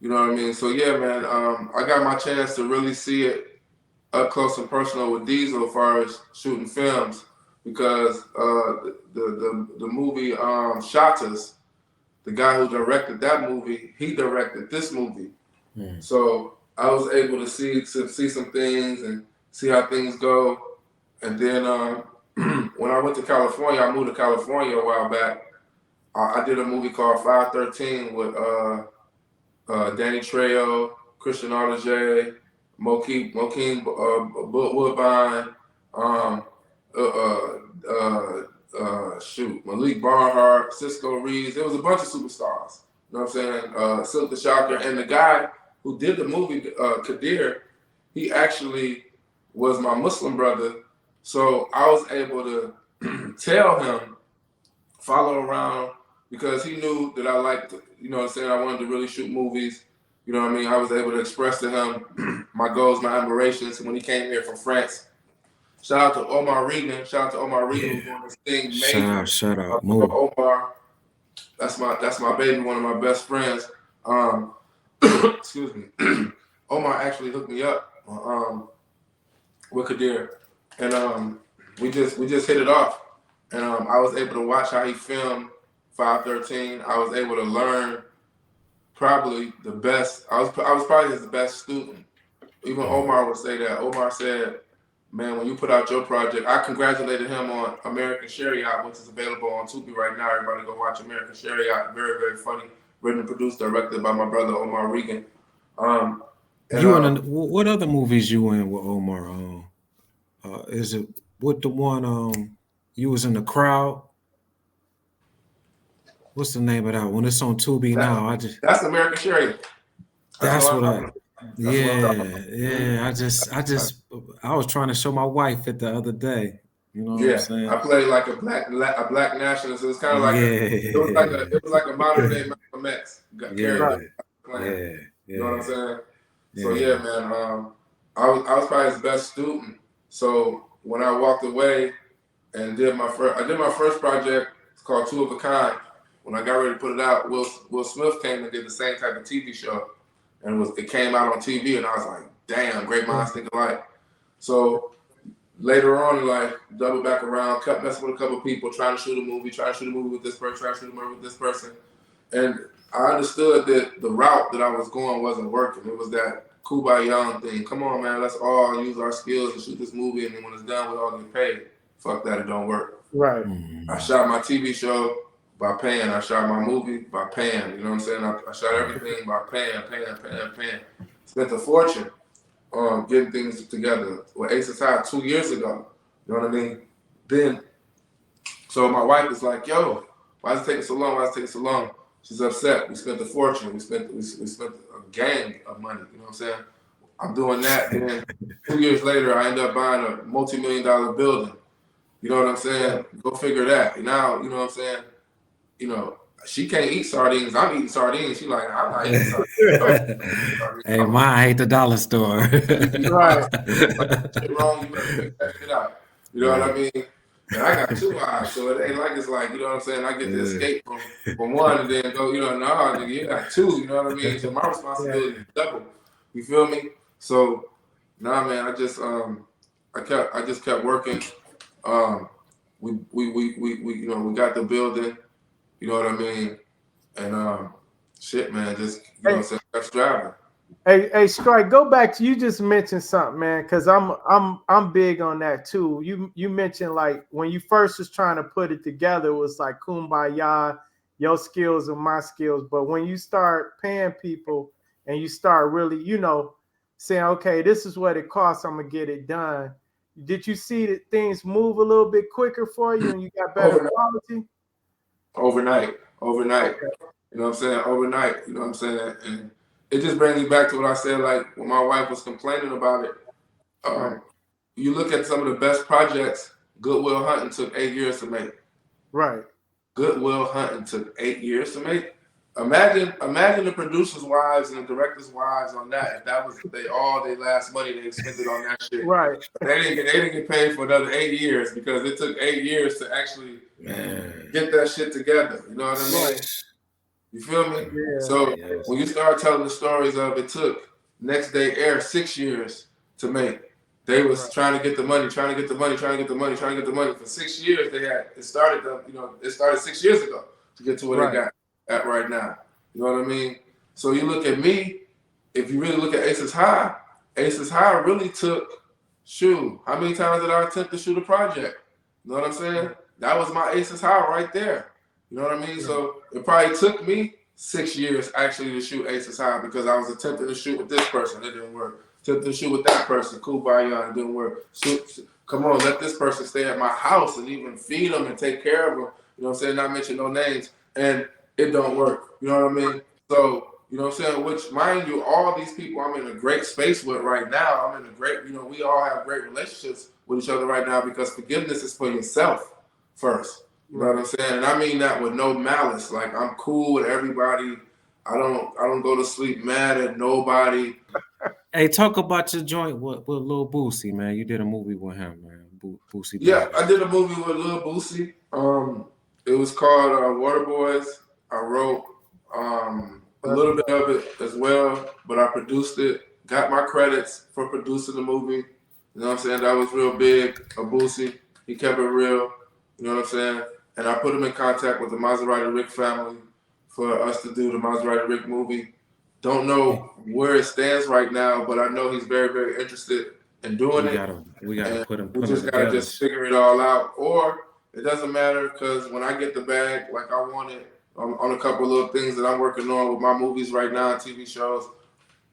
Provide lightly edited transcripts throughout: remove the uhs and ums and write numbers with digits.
You know what I mean? So yeah, man, I got my chance to really see it up close and personal with Diesel as far as shooting films because the movie Shotters, the guy who directed that movie, he directed this movie. So I was able to see some things and see how things go. And then when I went to California, I moved to California a while back. I did a movie called 513 with Danny Trejo, Christian Audigier, Mokeem Woodbine, um, shoot, Malik Barnhart, Cisco Reeves. There was a bunch of superstars. You know what I'm saying? Silk the Shocker. And the guy who did the movie, Kadir, he actually was my Muslim brother. So I was able to tell him, follow around, because he knew that I liked, you know what I'm saying, I wanted to really shoot movies. You know what I mean? I was able to express to him my goals, my admirations when he came here from France. Shout out to Omar Regan. Shout out to Omar Regan who's doing this thing major. Shout out, Bro, Mo. Omar, that's my baby, one of my best friends. Excuse me. Omar actually hooked me up with Kadir, and we just hit it off. And I was able to watch how he filmed 513. I was able to learn probably the best. I was probably his best student. Even Omar would say that. Omar said, "Man, when you put out your project," I congratulated him on American Shariat, which is available on Tubi right now. Everybody go watch American Shariat. Very, very funny. Written and produced, directed by my brother Omar Regan. Um, and You in what other movies you in with Omar? Is it what the one you was in the crowd? What's the name of that one? It's on Tubi now. That's American Shariat. That's That's what I'm what talking I. about. That's what I'm talking Yeah, about. yeah. I was trying to show my wife it the other day. You know what I'm Yeah, saying? I played like a black nationalist. It was kind of like Yeah, it was like a modern day Malcolm X yeah, character playing. yeah, You know what I'm yeah, saying? So yeah. yeah, man. I was probably his best student. So when I walked away and I did my first project. It's called Two of a Kind. When I got ready to put it out, Will Smith came and did the same type of TV show, and it came out on TV, and I was like, damn, great minds think alike. So later on in life, double back around, kept messing with a couple of people, trying to shoot a movie, with this person, trying to shoot a movie with this person. And I understood that the route that I was going wasn't working. It was that Kumbaya thing. Come on, man, let's all use our skills and shoot this movie, and then when it's done, we all get paid. Fuck that, it don't work. Right. I shot my TV show by paying. I shot my movie by paying. You know what I'm saying? I shot everything by paying. Spent a fortune getting things together. With Ace High 2 years ago. You know what I mean? Then, so my wife is like, "Yo, why is it taking so long? Why is it taking so long?" She's upset. We spent a fortune. We spent a gang of money. You know what I'm saying? I'm doing that. Then 2 years later, I end up buying a multi-million-dollar building. You know what I'm saying? Go figure that. Now, you know what I'm saying? You know, she can't eat sardines. I'm eating sardines. She like, I'm not eating sardines. Hey, mine ain't the dollar store. Right. Shit wrong, you better figure that shit out. You know what I mean? And I got two eyes, so it ain't like it's like, you know what I'm saying? I get to escape from one and then go, nah, nigga, you got two, you know what I mean? So my responsibility is double. You feel me? So nah, man, I just kept working. We got the building, you know what I mean? And shit, man, just you know what I'm saying, kept striving. Hey, Strike, go back to you just mentioned something, man, because I'm big on that too. You mentioned like when you first was trying to put it together, it was like kumbaya, your skills and my skills. But when you start paying people and you start really, saying, okay, this is what it costs, I'm gonna get it done. Did you see that things move a little bit quicker for you and you got better Overnight, quality? overnight. Okay. You know what I'm saying? Overnight. You know what I'm saying? And it just brings me back to what I said, like when my wife was complaining about it. Right. Um, you look at some of the best projects, Goodwill Hunting took 8 years to make. Right. Goodwill Hunting took 8 years to make. Imagine the producers' wives and the directors' wives on that. If that was all their last money they spent it on that shit. Right. They didn't get paid for another 8 years because it took 8 years to actually Man. get that shit together. You know what I mean? Right. You feel me? Yeah. So Yes. when you start telling the stories of it took Next Day Air 6 years to make. They was trying to get the money, trying to get the money, trying to get the money, trying to get the money. For 6 years they had it started it started 6 years ago to get to where they got at right now. You know what I mean? So you look at me, if you really look at Aces High really took how many times did I attempt to shoot a project? You know what I'm saying? That was my Aces High right there. You know what I mean? So it probably took me 6 years actually to shoot Aces High because I was attempting to shoot with this person, it didn't work. Attempting to shoot with that person, Kumbaya, it didn't work. Come on, let this person stay at my house and even feed them and take care of them. You know what I'm saying? Not mention no names, and it don't work. You know what I mean? So you know what I'm saying? Which, mind you, all these people I'm in a great space with right now. I'm in a great, we all have great relationships with each other right now because forgiveness is for yourself first. You know what I'm saying? And I mean that with no malice. Like, I'm cool with everybody. I don't go to sleep mad at nobody. Hey, talk about your joint with Lil Boosie, man. You did a movie with him, man. Boosie. Yeah, Baby. I did a movie with Lil Boosie. It was called Water Boys. I wrote a little bit of it as well, but I produced it. Got my credits for producing the movie. You know what I'm saying? That was real big. Boosie, he kept it real. You know what I'm saying? And I put him in contact with the Maserati Rick family for us to do the Maserati Rick movie. Don't know where it stands right now, but I know he's very, very interested in doing it. We gotta put we just him gotta together. just figure it all out. Or it doesn't matter because when I get the bag, like I want it on a couple of little things that I'm working on with my movies right now, TV shows.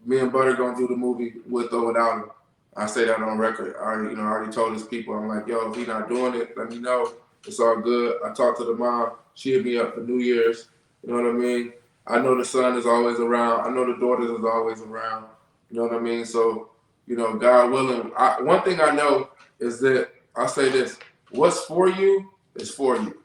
Me and Butter gonna do the movie with or without him. I say that on record. I already told his people. I'm like, yo, if he not doing it, let me know. It's all good. I talked to the mom. She hit me up for New Year's. You know what I mean? I know the son is always around. I know the daughters is always around. You know what I mean? So, God willing. One thing I know is that I say this: what's for you is for you.